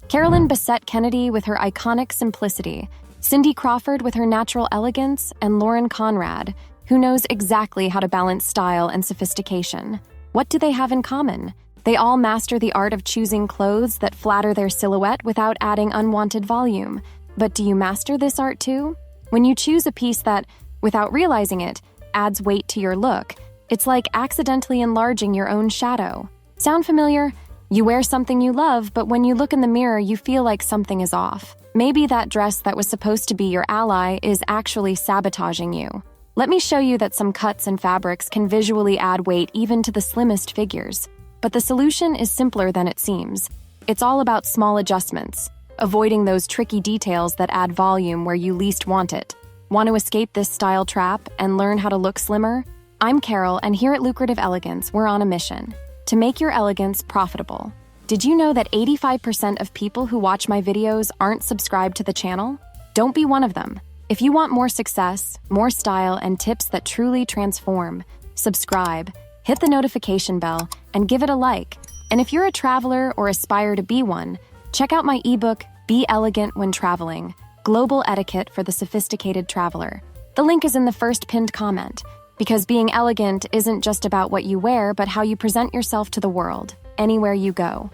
Carolyn Bessette Kennedy with her iconic simplicity, Cindy Crawford with her natural elegance, and Lauren Conrad, who knows exactly how to balance style and sophistication. What do they have in common? They all master the art of choosing clothes that flatter their silhouette without adding unwanted volume. But do you master this art too? When you choose a piece that, without realizing it, adds weight to your look, it's like accidentally enlarging your own shadow. Sound familiar? You wear something you love, but when you look in the mirror, you feel like something is off. Maybe that dress that was supposed to be your ally is actually sabotaging you. Let me show you that some cuts and fabrics can visually add weight even to the slimmest figures. But the solution is simpler than it seems. It's all about small adjustments, avoiding those tricky details that add volume where you least want it. Want to escape this style trap and learn how to look slimmer? I'm Carol, and here at Lucrative Elegance, we're on a mission to make your elegance profitable. Did you know that 85% of people who watch my videos aren't subscribed to the channel? Don't be one of them. If you want more success, more style, and tips that truly transform, subscribe, hit the notification bell, and give it a like. And if you're a traveler or aspire to be one, check out my ebook, Be Elegant When Traveling, Global Etiquette for the Sophisticated Traveler. The link is in the first pinned comment, because being elegant isn't just about what you wear, but how you present yourself to the world, anywhere you go.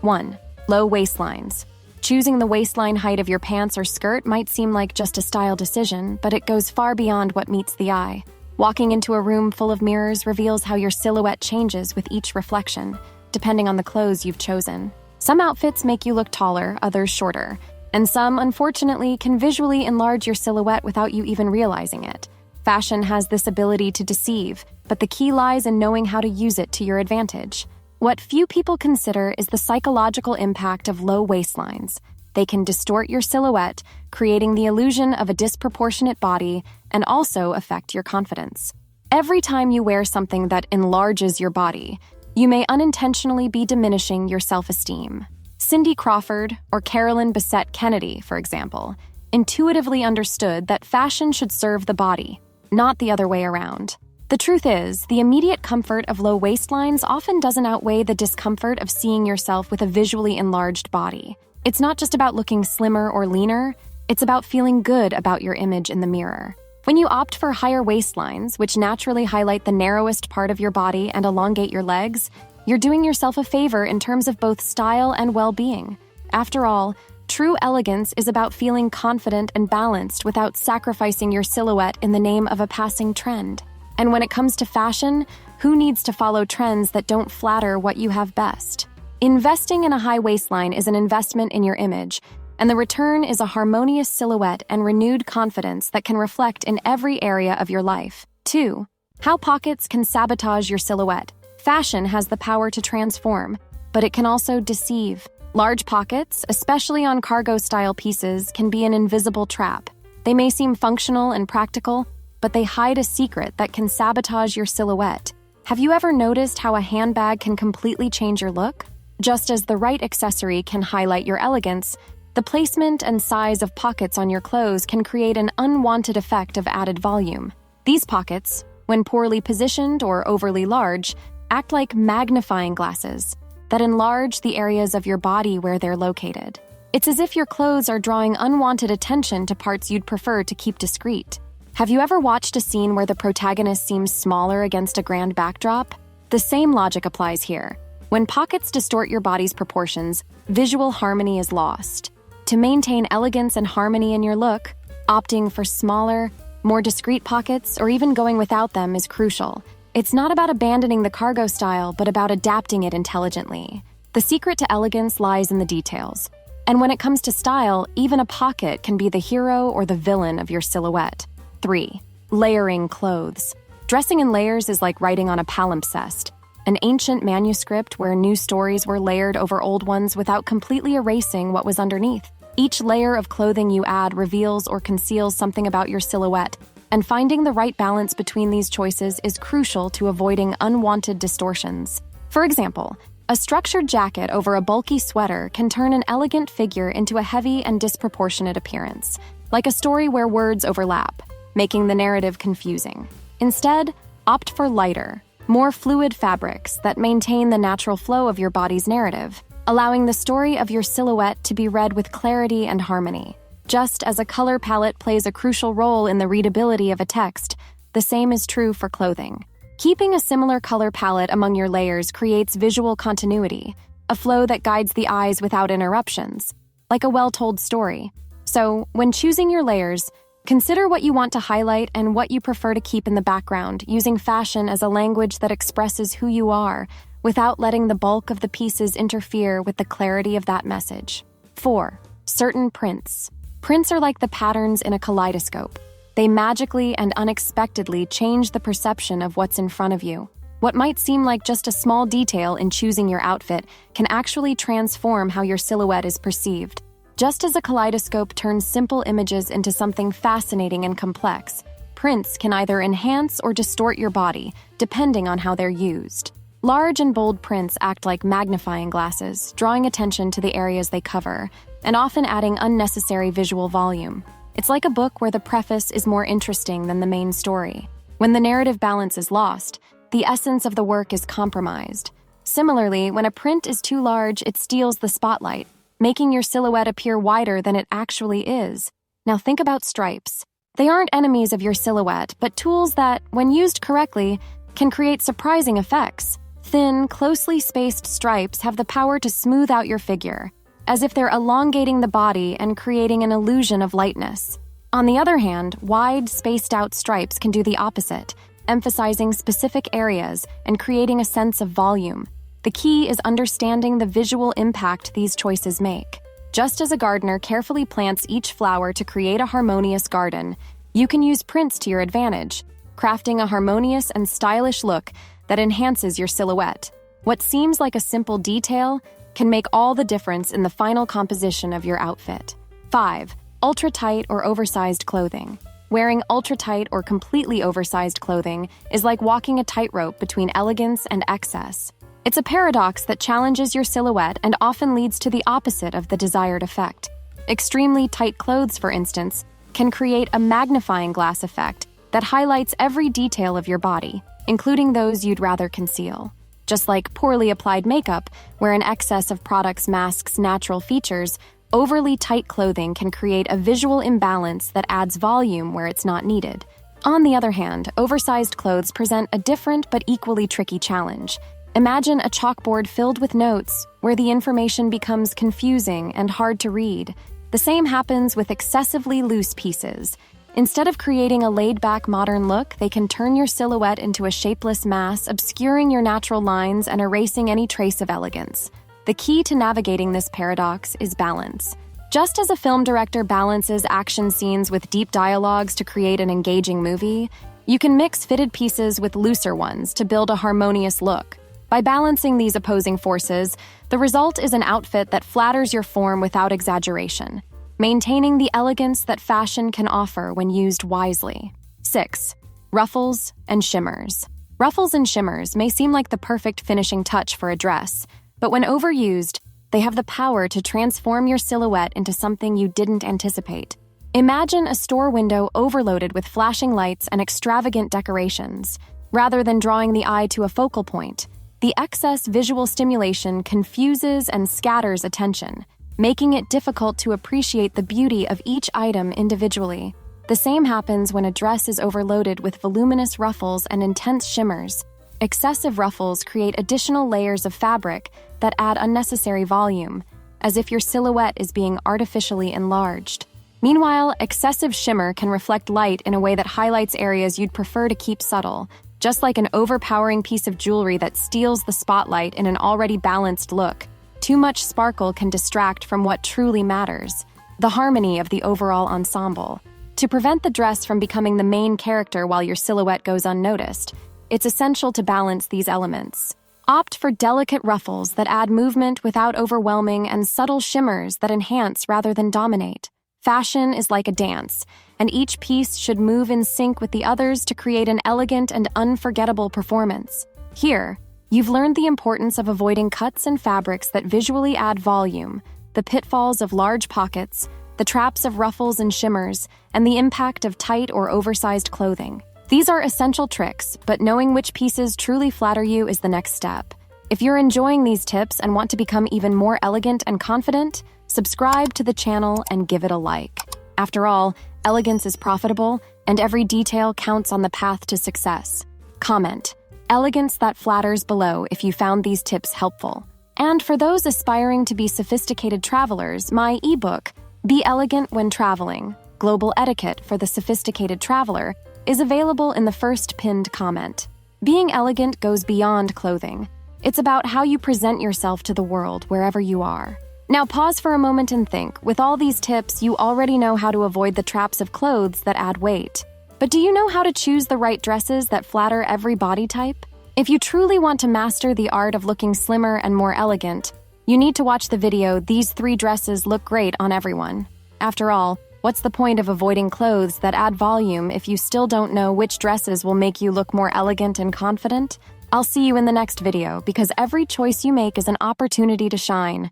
1. Low waistlines. Choosing the waistline height of your pants or skirt might seem like just a style decision, but it goes far beyond what meets the eye. Walking into a room full of mirrors reveals how your silhouette changes with each reflection, depending on the clothes you've chosen. Some outfits make you look taller, others shorter, and some, unfortunately, can visually enlarge your silhouette without you even realizing it. Fashion has this ability to deceive, but the key lies in knowing how to use it to your advantage. What few people consider is the psychological impact of low waistlines. They can distort your silhouette, creating the illusion of a disproportionate body, and also affect your confidence. Every time you wear something that enlarges your body, you may unintentionally be diminishing your self-esteem. Cindy Crawford, or Carolyn Bessette Kennedy, for example, intuitively understood that fashion should serve the body, not the other way around. The truth is, the immediate comfort of low waistlines often doesn't outweigh the discomfort of seeing yourself with a visually enlarged body. It's not just about looking slimmer or leaner, it's about feeling good about your image in the mirror. When you opt for higher waistlines, which naturally highlight the narrowest part of your body and elongate your legs, you're doing yourself a favor in terms of both style and well-being. After all, true elegance is about feeling confident and balanced without sacrificing your silhouette in the name of a passing trend. And when it comes to fashion, who needs to follow trends that don't flatter what you have best? Investing in a high waistline is an investment in your image, and the return is a harmonious silhouette and renewed confidence that can reflect in every area of your life. 2. How pockets can sabotage your silhouette. Fashion has the power to transform, but it can also deceive. Large pockets, especially on cargo-style pieces, can be an invisible trap. They may seem functional and practical, but they hide a secret that can sabotage your silhouette. Have you ever noticed how a handbag can completely change your look? Just as the right accessory can highlight your elegance, the placement and size of pockets on your clothes can create an unwanted effect of added volume. These pockets, when poorly positioned or overly large, act like magnifying glasses that enlarge the areas of your body where they're located. It's as if your clothes are drawing unwanted attention to parts you'd prefer to keep discreet. Have you ever watched a scene where the protagonist seems smaller against a grand backdrop? The same logic applies here. When pockets distort your body's proportions, visual harmony is lost. To maintain elegance and harmony in your look, opting for smaller, more discreet pockets, or even going without them is crucial. It's not about abandoning the cargo style, but about adapting it intelligently. The secret to elegance lies in the details. And when it comes to style, even a pocket can be the hero or the villain of your silhouette. 3. Layering clothes. Dressing in layers is like writing on a palimpsest, an ancient manuscript where new stories were layered over old ones without completely erasing what was underneath. Each layer of clothing you add reveals or conceals something about your silhouette, and finding the right balance between these choices is crucial to avoiding unwanted distortions. For example, a structured jacket over a bulky sweater can turn an elegant figure into a heavy and disproportionate appearance, like a story where words overlap, making the narrative confusing. Instead, opt for lighter, more fluid fabrics that maintain the natural flow of your body's narrative. allowing the story of your silhouette to be read with clarity and harmony. Just as a color palette plays a crucial role in the readability of a text, the same is true for clothing. Keeping a similar color palette among your layers creates visual continuity, a flow that guides the eyes without interruptions, like a well-told story. So, when choosing your layers, consider what you want to highlight and what you prefer to keep in the background, using fashion as a language that expresses who you are, without letting the bulk of the pieces interfere with the clarity of that message. 4. Certain prints. Prints are like the patterns in a kaleidoscope. They magically and unexpectedly change the perception of what's in front of you. What might seem like just a small detail in choosing your outfit can actually transform how your silhouette is perceived. Just as a kaleidoscope turns simple images into something fascinating and complex, prints can either enhance or distort your body, depending on how they're used. Large and bold prints act like magnifying glasses, drawing attention to the areas they cover, and often adding unnecessary visual volume. It's like a book where the preface is more interesting than the main story. When the narrative balance is lost, the essence of the work is compromised. Similarly, when a print is too large, it steals the spotlight, making your silhouette appear wider than it actually is. Now think about stripes. They aren't enemies of your silhouette, but tools that, when used correctly, can create surprising effects. Thin, closely spaced stripes have the power to smooth out your figure, as if they're elongating the body and creating an illusion of lightness. On the other hand, wide, spaced-out stripes can do the opposite, emphasizing specific areas and creating a sense of volume. The key is understanding the visual impact these choices make. Just as a gardener carefully plants each flower to create a harmonious garden, you can use prints to your advantage, crafting a harmonious and stylish look that enhances your silhouette. What seems like a simple detail can make all the difference in the final composition of your outfit. 5. Ultratight or oversized clothing. Wearing ultratight or completely oversized clothing is like walking a tightrope between elegance and excess. It's a paradox that challenges your silhouette and often leads to the opposite of the desired effect. Extremely tight clothes, for instance, can create a magnifying glass effect that highlights every detail of your body, including those you'd rather conceal. Just like poorly applied makeup, where an excess of products masks natural features, overly tight clothing can create a visual imbalance that adds volume where it's not needed. On the other hand, oversized clothes present a different but equally tricky challenge. Imagine a chalkboard filled with notes, where the information becomes confusing and hard to read. The same happens with excessively loose pieces. Instead of creating a laid-back modern look, they can turn your silhouette into a shapeless mass, obscuring your natural lines and erasing any trace of elegance. The key to navigating this paradox is balance. Just as a film director balances action scenes with deep dialogues to create an engaging movie, you can mix fitted pieces with looser ones to build a harmonious look. By balancing these opposing forces, the result is an outfit that flatters your form without exaggeration, maintaining the elegance that fashion can offer when used wisely. 6. Ruffles and shimmers. Ruffles and shimmers may seem like the perfect finishing touch for a dress, but when overused, they have the power to transform your silhouette into something you didn't anticipate. Imagine a store window overloaded with flashing lights and extravagant decorations. Rather than drawing the eye to a focal point, the excess visual stimulation confuses and scatters attention, making it difficult to appreciate the beauty of each item individually. The same happens when a dress is overloaded with voluminous ruffles and intense shimmers. Excessive ruffles create additional layers of fabric that add unnecessary volume, as if your silhouette is being artificially enlarged. Meanwhile, excessive shimmer can reflect light in a way that highlights areas you'd prefer to keep subtle, just like an overpowering piece of jewelry that steals the spotlight in an already balanced look. Too much sparkle can distract from what truly matters, the harmony of the overall ensemble. To prevent the dress from becoming the main character while your silhouette goes unnoticed, it's essential to balance these elements. Opt for delicate ruffles that add movement without overwhelming and subtle shimmers that enhance rather than dominate. Fashion is like a dance, and each piece should move in sync with the others to create an elegant and unforgettable performance. Here, you've learned the importance of avoiding cuts and fabrics that visually add volume, the pitfalls of large pockets, the traps of ruffles and shimmers, and the impact of tight or oversized clothing. These are essential tricks, but knowing which pieces truly flatter you is the next step. If you're enjoying these tips and want to become even more elegant and confident, subscribe to the channel and give it a like. After all, elegance is profitable, and every detail counts on the path to success. Comment, "Elegance that flatters" below if you found these tips helpful. And for those aspiring to be sophisticated travelers, my ebook, Be Elegant When Traveling, Global Etiquette for the Sophisticated Traveler, is available in the first pinned comment. Being elegant goes beyond clothing. It's about how you present yourself to the world wherever you are. Now pause for a moment and think. With all these tips, you already know how to avoid the traps of clothes that add weight. But do you know how to choose the right dresses that flatter every body type? If you truly want to master the art of looking slimmer and more elegant, you need to watch the video "These 3 Dresses Look Great on Everyone." After all, what's the point of avoiding clothes that add volume if you still don't know which dresses will make you look more elegant and confident? I'll see you in the next video, because every choice you make is an opportunity to shine.